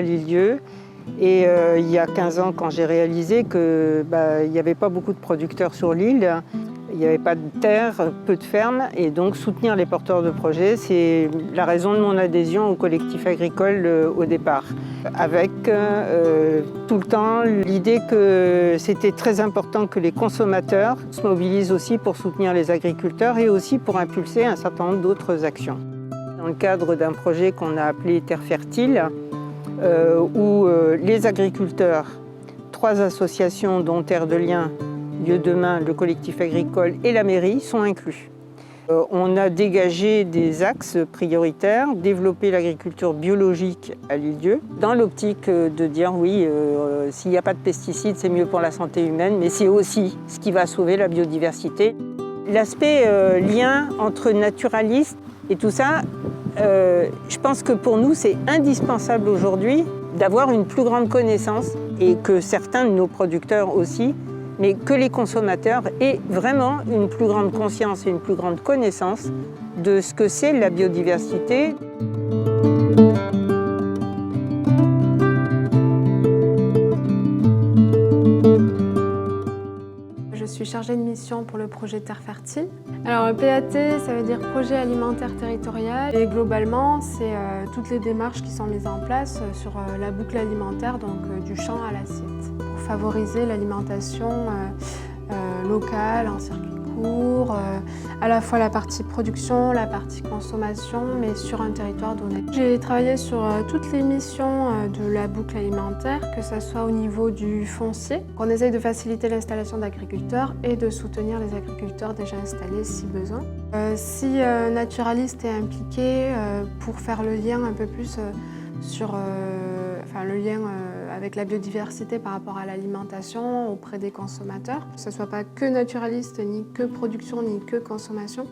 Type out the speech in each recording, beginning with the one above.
l'île-Dieu. Et il y a 15 ans, quand j'ai réalisé qu'il n'y avait pas beaucoup de producteurs sur l'île, il n'y avait pas de terre, peu de fermes, et donc soutenir les porteurs de projets, c'est la raison de mon adhésion au collectif agricole au départ. Avec tout le temps l'idée que c'était très important que les consommateurs se mobilisent aussi pour soutenir les agriculteurs et aussi pour impulser un certain nombre d'autres actions. Dans le cadre d'un projet qu'on a appelé Terre fertile, où les agriculteurs, 3 associations dont Terre de Liens, Lieu Demain, le collectif agricole et la mairie sont inclus. On a dégagé des axes prioritaires, développer l'agriculture biologique à l'île-Dieu, dans l'optique de dire oui, s'il n'y a pas de pesticides, c'est mieux pour la santé humaine, mais c'est aussi ce qui va sauver la biodiversité. L'aspect lien entre naturalistes et tout ça, je pense que pour nous, c'est indispensable aujourd'hui d'avoir une plus grande connaissance et que certains de nos producteurs aussi, mais que les consommateurs aient vraiment une plus grande conscience et une plus grande connaissance de ce que c'est la biodiversité. Je suis chargée de mission pour le projet Terre fertile. Alors PAT, ça veut dire projet alimentaire territorial et globalement, c'est toutes les démarches qui sont mises en place sur la boucle alimentaire, donc du champ à l'assiette, pour favoriser l'alimentation locale en circuit court, à la fois la partie production, la partie consommation, mais sur un territoire donné. J'ai travaillé sur toutes les missions de la boucle alimentaire, que ce soit au niveau du foncier. On essaye de faciliter l'installation d'agriculteurs et de soutenir les agriculteurs déjà installés si besoin. Si Naturaliste est impliqué pour faire le lien un peu plus sur le lien avec la biodiversité par rapport à l'alimentation auprès des consommateurs. Que ce ne soit pas que naturaliste, ni que production, ni que consommation.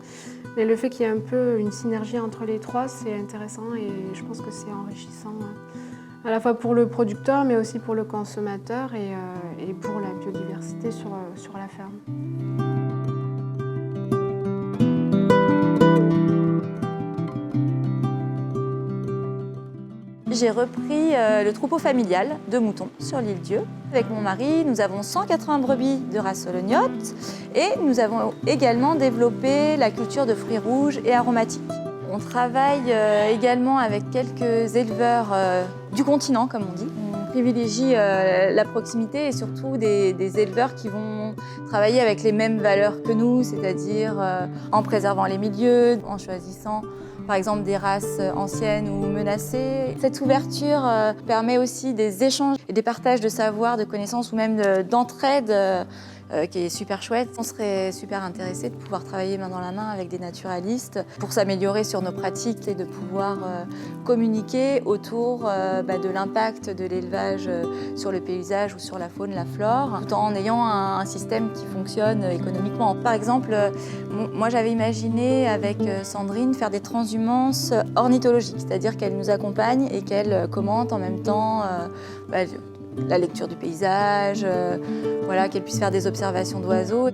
Mais le fait qu'il y ait un peu une synergie entre les trois, c'est intéressant et je pense que c'est enrichissant à la fois pour le producteur, mais aussi pour le consommateur et pour la biodiversité sur la ferme. J'ai repris le troupeau familial de moutons sur l'île-Dieu. Avec mon mari, nous avons 180 brebis de race olognote et nous avons également développé la culture de fruits rouges et aromatiques. On travaille également avec quelques éleveurs du continent, comme on dit. On privilégie la proximité et surtout des éleveurs qui vont travailler avec les mêmes valeurs que nous, c'est-à-dire en préservant les milieux, en choisissant par exemple des races anciennes ou menacées. Cette ouverture permet aussi des échanges et des partages de savoir, de connaissances ou même d'entraide qui est super chouette. On serait super intéressé de pouvoir travailler main dans la main avec des naturalistes pour s'améliorer sur nos pratiques et de pouvoir communiquer autour de l'impact de l'élevage sur le paysage ou sur la faune, la flore, tout en ayant un système qui fonctionne économiquement. Par exemple, moi j'avais imaginé avec Sandrine faire des transhumances ornithologiques, c'est-à-dire qu'elle nous accompagne et qu'elle commente en même temps la lecture du paysage, qu'elle puisse faire des observations d'oiseaux.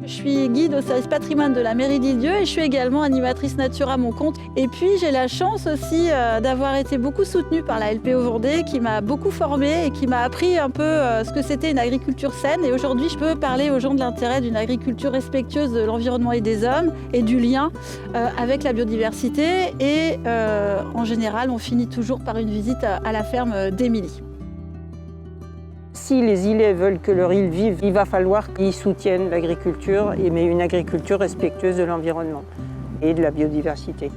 Je suis guide au service patrimoine de la mairie d'Île-Dieu et je suis également animatrice nature à mon compte. Et puis j'ai la chance aussi d'avoir été beaucoup soutenue par la LPO Vendée qui m'a beaucoup formée et qui m'a appris un peu ce que c'était une agriculture saine. Et aujourd'hui je peux parler aux gens de l'intérêt d'une agriculture respectueuse de l'environnement et des hommes et du lien avec la biodiversité. Et en général on finit toujours par une visite à la ferme d'Émilie. Si les îlets veulent que leur île vive, il va falloir qu'ils soutiennent l'agriculture, mais une agriculture respectueuse de l'environnement et de la biodiversité.